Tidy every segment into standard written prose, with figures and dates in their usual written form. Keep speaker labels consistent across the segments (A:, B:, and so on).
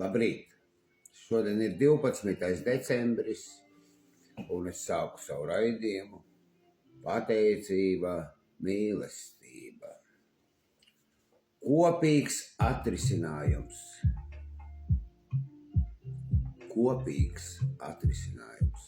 A: Labrīt! Šodien ir 12. decembris, un es sāku savu raidījumu pateicība, mīlestība. Kopīgs atrisinājums. Kopīgs atrisinājums.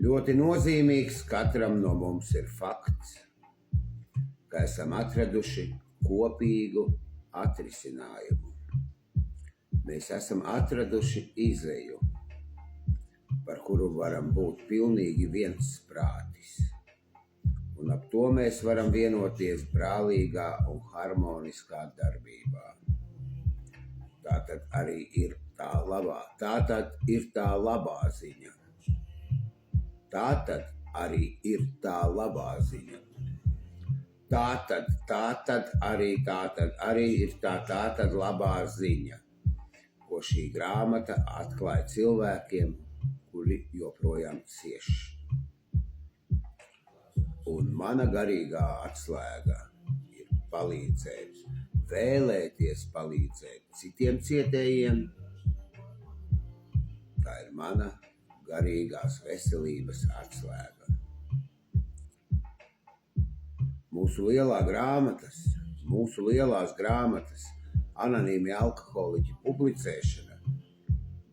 A: Ļoti nozīmīgs katram no mums ir fakts, ka esam atraduši kopīgu atrisinājumu. Mēs esam atraduši izeju, par kuru varam būt pilnīgi viensprātis. Un ap to mēs varam vienoties brālīgā un harmoniskā darbībā. Tātad arī ir tā labā. Tātad ir tā labā ziņa. Tātad arī ir tā labā ziņa. Tātad arī ir tā labā ziņa, ko šī grāmata atklāja cilvēkiem, kuri joprojām cieš. Un mana garīgā atslēga ir palīdzēt, vēlēties palīdzēt citiem cietējiem. Tā ir mana garīgās veselības atslēga. Mūsu lielās grāmatas anonīmi alkoholiķi publicēšana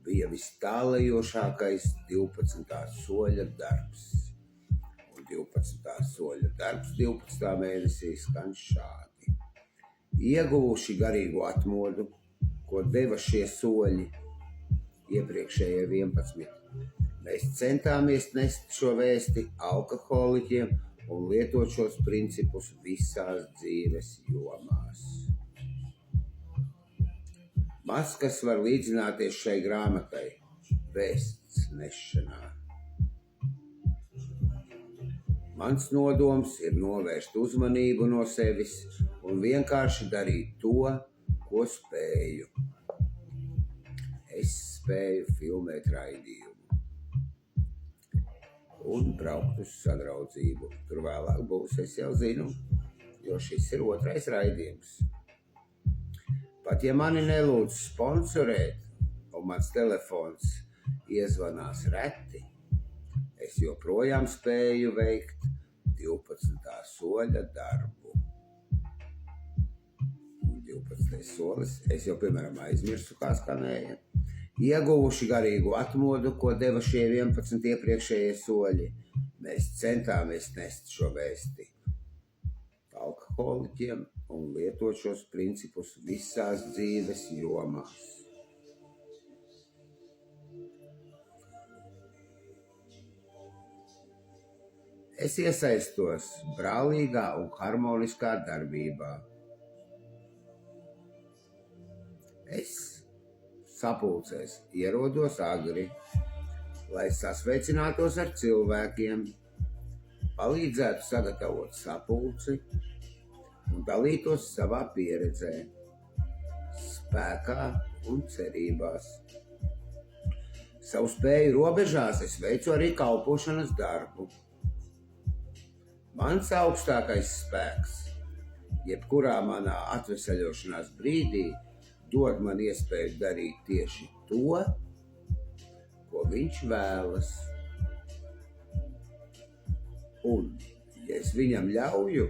A: bija vistālajošākais 12. soļa darbs. Un 12. soļa darbs 12. mēnesī skan šādi. Ieguvuši garīgo atmodu, ko deva šie soļi, iepriekšējie 11. Mēs centāmies nest šo vēsti alkoholiķiem un lietot šos principus visās dzīves jomās. Maz kas var līdzināties šai grāmatai vēsts nešanā. Mans nodoms ir novērst uzmanību no sevis un vienkārši darīt to, ko spēju. Es spēju filmēt raidījumu un braukt uz sadraudzību. Tur vēlāk būs, es jau zinu, jo šis ir 2. raidījums. Pat ja mani nelūdz sponsorēt, un mans telefons iezvanās reti, es joprojām spēju veikt 12. soļa darbu. Un 12. solis, es jau, piemēram, aizmirsu, kā skanēja. Ieguvuši garīgu atmodu, ko deva šie 11 iepriekšējie soļi, mēs centāmies nest šo vēsti alkoholiķiem un lietot šos principus visās dzīves jomās. Es iesaistos brālīgā un harmoniskā darbībā. Es sapulcēs ierodos agri, lai sasveicinātos ar cilvēkiem, palīdzētu sagatavot sapulci un dalītos savā pieredzē, spēkā un cerībās. Savu spēju robežās es veicu arī kalpošanas darbu. Mans augstākais spēks, jebkurā manā atveseļošanās brīdī, dod man iespēju darīt tieši to, ko viņš vēlas. Un, ja es viņam ļauju,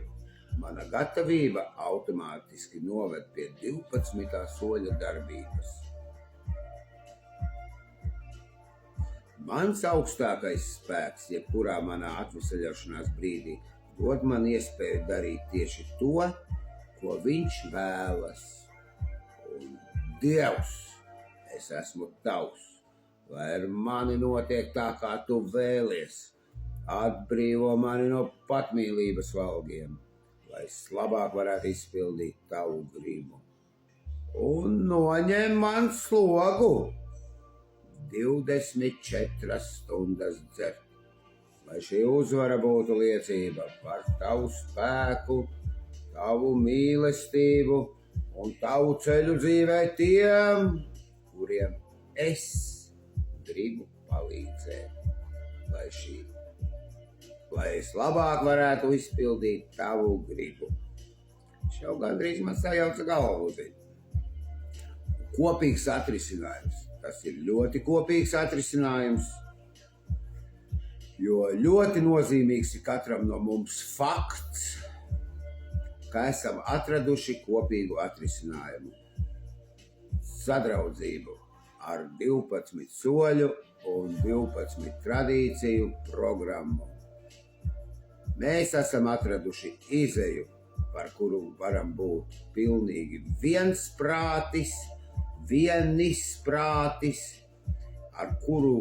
A: mana gatavība automātiski noved pie 12. soļa darbības. Mans augstākais spēks, jebkurā manā atveseļošanās brīdī, dod man iespēju darīt tieši to, ko viņš vēlas. Un Dievs, es esmu tavs, lai ar mani notiek tā, kā tu vēlies. Atbrīvo mani no patmīlības valgiem, lai es labāk varētu izpildīt tavu gribu. Un noņem man slogu 24 stundas dzert, lai šī uzvara būtu liecība par tavu spēku, tavu mīlestību un tavu ceļu dzīvē tiem, kuriem es gribu palīdzēt, lai es labāk varētu izpildīt tavu gribu. Jau gandrīz man sajauca galvu. kopīgs atrisinājums. Tas ir ļoti kopīgs atrisinājums, jo ļoti nozīmīgs ir katram no mums fakts, ka esam atraduši kopīgu atrisinājumu. Sadraudzību ar 12 soļu un 12 tradīciju programmu. Mēs esam atraduši izeju, par kuru varam būt pilnīgi viensprātis, vienisprātis, ar kuru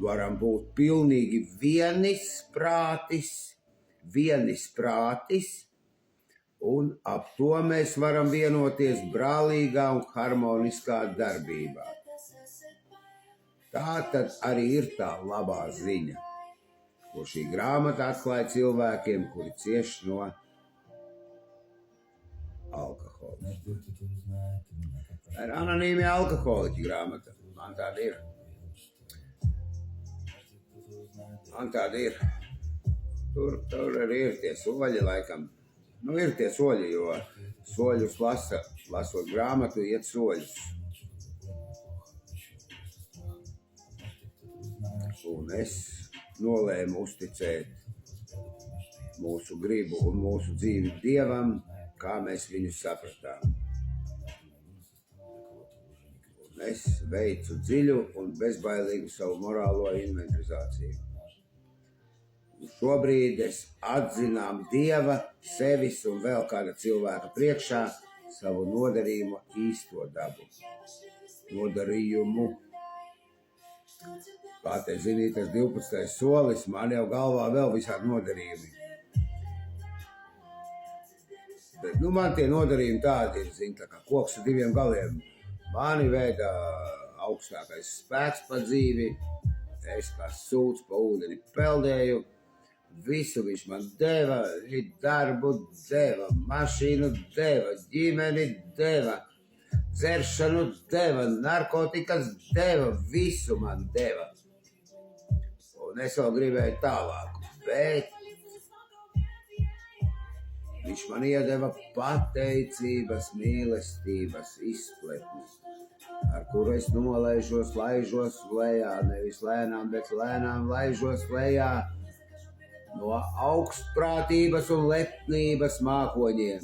A: varam būt pilnīgi vienisprātis, un ap to mēs varam vienoties brālīgā un harmoniskā darbībā. Tā tad arī ir tā labā ziņa, ko šī grāmata atklāja cilvēkiem, kuri cieš no alkohola. Tā ir anonīmie alkoholiķi grāmata. Man tāda ir. Tur arī ir tie soļi laikam. Ir tie soļi, jo soļus lasot grāmatu, iet soļus. Un es nolēmu uzticēt mūsu gribu un mūsu dzīvi Dievam, kā mēs viņu sapratām. Un es veicu dziļu un bezbailīgu savu morālo inventarizāciju. Un šobrīd es atzinām Dieva, sevis un vēl kāda cilvēka priekšā savu nodarījumu īsto dabu. Nodarījumu. Kā te zinīt, tas 12. solis, man jau galvā vēl visādi nodarījumi. Bet, man tie nodarījumi tādi ir, tā kā koks ar 2 galiem. Mani veda augstākais spēks pa dzīvi, es kā sūds pa ūdeni peldēju, visu viņš man deva, darbu deva, mašīnu deva, ģimeni deva, dzeršanu deva, narkotikas deva, visu man deva. Un es vēl gribēju tālāk, bet viņš man iedeva pateicības, mīlestības izpletni, ar kuru es nolaižos, laižos lejā, nevis lēnām, bet lēnām laižos lejā no augstprātības un lepnības mākoņiem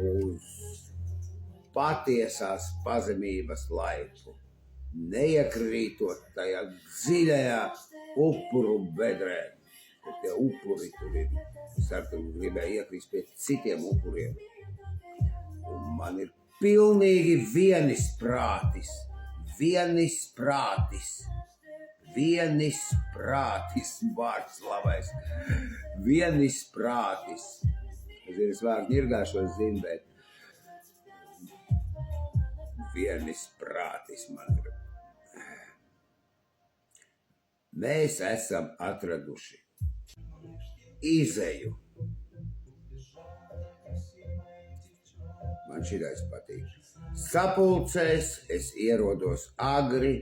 A: uz patiesās pazemības laiku, neiekrītot tajā dziļajā upuru bedrē. Tie upuri tur ir. Es ar to gribēju iekrist pie citiem upuriem. Un man ir pilnīgi vienisprātis vārds labais. Vienisprātis. Es vārdu ņirgāšos zinu, bet vienisprātis man ir. Mēs esam atraduši izeju. Man šitais patīk. Sapulcēs es ierodos agri,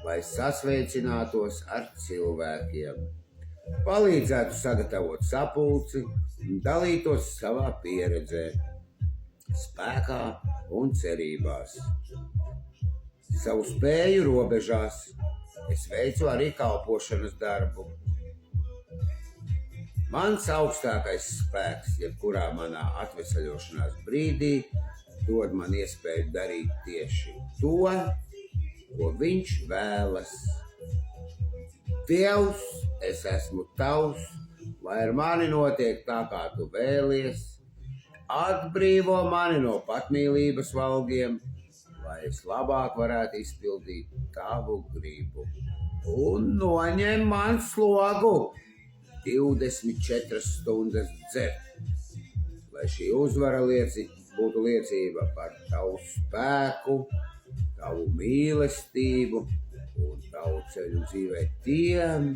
A: lai sasveicinātos ar cilvēkiem, palīdzētu sagatavot sapulci un dalītos savā pieredzē, spēkā un cerībās. Savu spēju robežās es veicu arī kalpošanas darbu. Mans augstākais spēks, jebkurā manā atvesaļošanās brīdī, dod man iespēju darīt tieši to, ko viņš vēlas. Dievs, es esmu tavs, lai ar mani notiek tā, kā tu vēlies, atbrīvo mani no patmīlības valgiem, lai es labāk varētu izpildīt tavu gribu. Un noņem man slogu 24 stundas dzert, lai šī uzvara būtu liecība par tavu spēku, tavu mīlestību un tavu ceļu dzīvē tiem,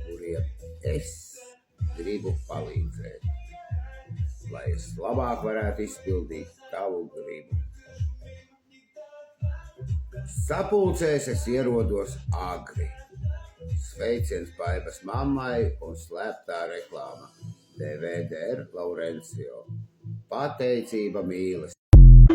A: kuriem es gribu palīdzēt, lai es labāk varētu izpildīt tavu gribu. Sapulcēs es ierodos agri. Sveiciens Paibas mammai un slēptā reklāma. DVD Laurencio. Pateicība mīlestība.